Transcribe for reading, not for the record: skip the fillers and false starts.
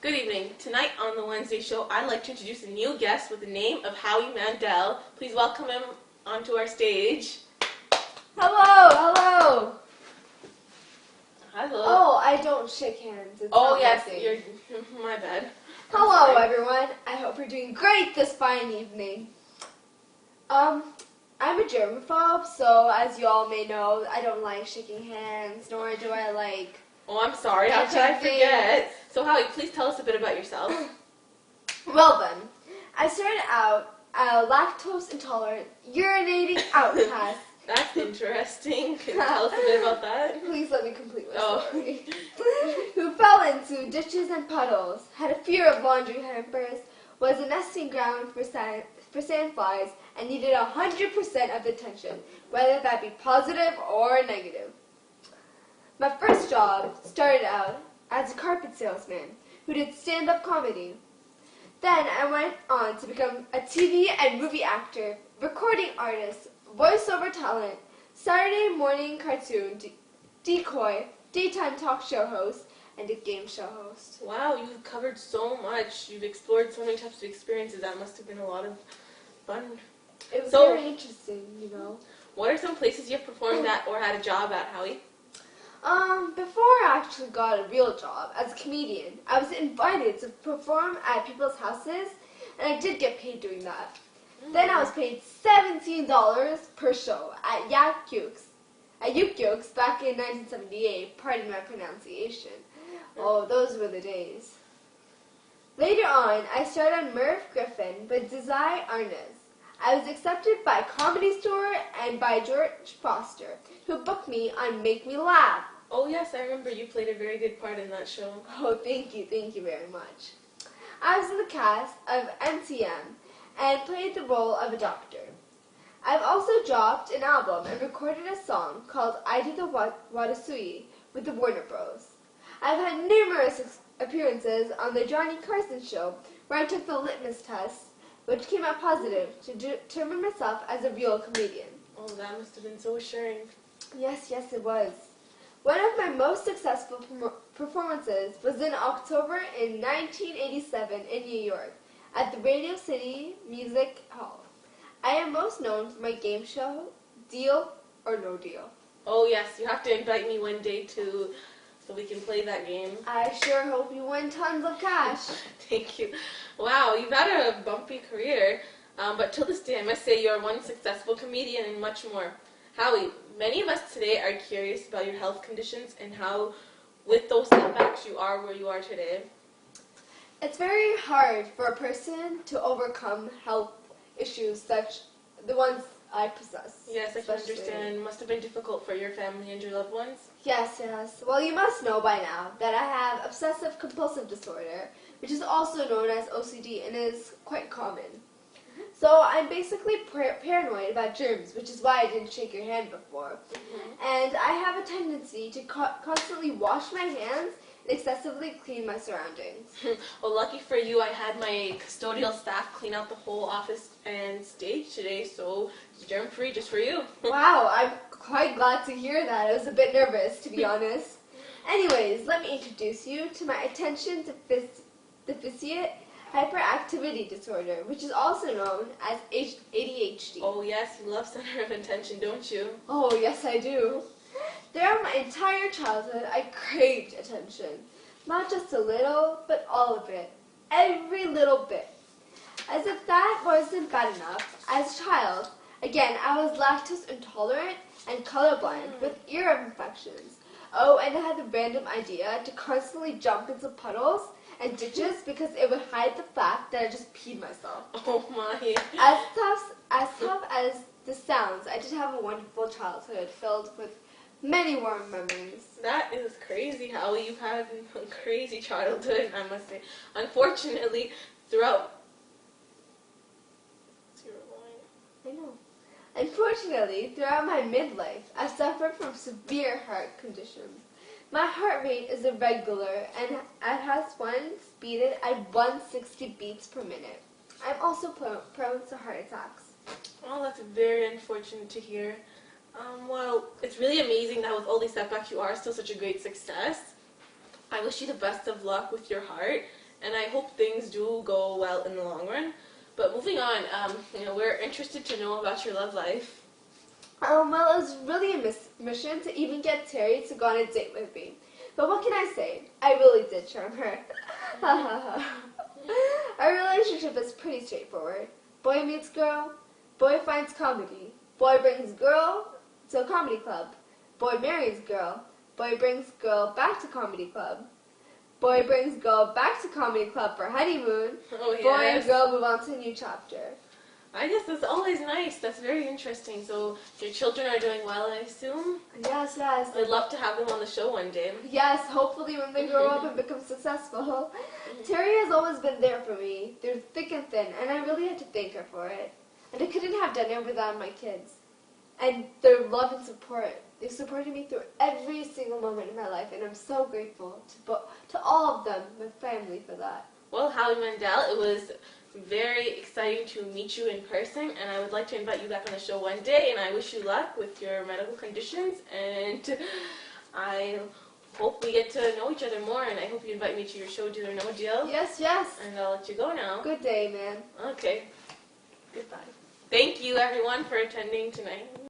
Good evening. Tonight on the Wednesday show, I'd like to introduce a new guest with the name of Howie Mandel. Please welcome him onto our stage. Hello. Hello. Oh, I don't shake hands. It's Oh not yes, my thing. you're my bad. Hello, everyone. I hope you're doing great this fine evening. I'm a germaphobe, so as you all may know, I don't like shaking hands, nor do I like. Oh, I'm sorry. How could I forget? So Howie, please tell us a bit about yourself. Well then, I started out a lactose intolerant, urinating outcast. That's interesting. Can you tell us a bit about that? Please let me complete my story. Who fell into ditches and puddles, had a fear of laundry hampers, was a nesting ground for sandflies, and needed 100% of attention, whether that be positive or negative. My first job started out as a carpet salesman who did stand-up comedy. Then I went on to become a TV and movie actor, recording artist, voiceover talent, Saturday morning cartoon, decoy, daytime talk show host, and a game show host. Wow, you've covered so much. You've explored so many types of experiences. That must have been a lot of fun. It was very interesting, you know. What are some places you've performed at or had a job at, Howie? Before I actually got a real job as a comedian, I was invited to perform at people's houses, and I did get paid doing that. Then I was paid $17 per show at Yuk-Yuk's back in 1978, pardon my pronunciation. Oh, those were the days. Later on, I starred on Merv Griffin with Desai Arnaz. I was accepted by Comedy Store and by George Foster, who booked me on Make Me Laugh. Oh yes, I remember you played a very good part in that show. Oh, thank you very much. I was in the cast of MTM and played the role of a doctor. I've also dropped an album and recorded a song called I Do the Watasui with the Warner Bros. I've had numerous appearances on the Johnny Carson show where I took the litmus test, which came out positive to determine myself as a real comedian. Oh, that must have been so assuring. Yes, it was. One of my most successful performances was in October in 1987 in New York at the Radio City Music Hall. I am most known for my game show, Deal or No Deal. Oh yes, you have to invite me one day too, so we can play that game. I sure hope you win tons of cash. Thank you. Wow, you've had a bumpy career, but till this day I must say you're one successful comedian and much more. Howie, many of us today are curious about your health conditions and how, with those setbacks, you are where you are today. It's very hard for a person to overcome health issues such the ones I possess. Yes, I can understand. It must have been difficult for your family and your loved ones. Yes. Well, you must know by now that I have obsessive-compulsive disorder, which is also known as OCD and is quite common. So I'm basically paranoid about germs, which is why I didn't shake your hand before. And I have a tendency to constantly wash my hands and excessively clean my surroundings. Well, lucky for you, I had my custodial staff clean out the whole office and stage today, so it's germ-free just for you. Wow, I'm quite glad to hear that. I was a bit nervous, to be honest. Anyways, let me introduce you to my attention deficit hyperactivity disorder, which is also known as ADHD. Oh yes, you love center of attention, don't you? Oh yes, I do. Throughout my entire childhood, I craved attention. Not just a little, but all of it. Every little bit. As if that wasn't bad enough, as a child, again, I was lactose intolerant and colorblind with ear infections. Oh, and I had the random idea to constantly jump into puddles and ditches because it would hide the fact that I just peed myself. Oh my. As tough as this sounds, I did have a wonderful childhood filled with many warm memories. That is crazy, Howie. You've had a crazy childhood, I must say. Unfortunately, throughout my midlife, I suffered from severe heart conditions. My heart rate is irregular and it has once beaten at 160 beats per minute. I'm also prone to heart attacks. Oh, that's very unfortunate to hear. Well, it's really amazing that with all these setbacks you are still such a great success. I wish you the best of luck with your heart, and I hope things do go well in the long run. But moving on, we're interested to know about your love life. Well, it was really a mission to even get Terry to go on a date with me. But what can I say? I really did charm her. Our relationship is pretty straightforward. Boy meets girl, boy finds comedy. Boy brings girl to a comedy club. Boy marries girl. Boy brings girl back to comedy club. Boy brings girl back to comedy club for honeymoon. Oh, yes. Boy and girl move on to a new chapter. I guess that's always nice. That's very interesting. So your children are doing well, I assume? Yes, yes. I'd love to have them on the show one day. Yes, hopefully when they grow up and become successful. Terry has always been there for me, through thick and thin, and I really had to thank her for it. And I couldn't have done it without my kids. And their love and support. They supported me through every single moment in my life, and I'm so grateful to all of them, my family, for that. Well, Howie Mandel, it was very exciting to meet you in person, and I would like to invite you back on the show one day, and I wish you luck with your medical conditions, and I hope we get to know each other more, and I hope you invite me to your show, Deal or No Deal. Yes, yes. And I'll let you go now. Good day, man. Okay. Goodbye. Thank you, everyone, for attending tonight.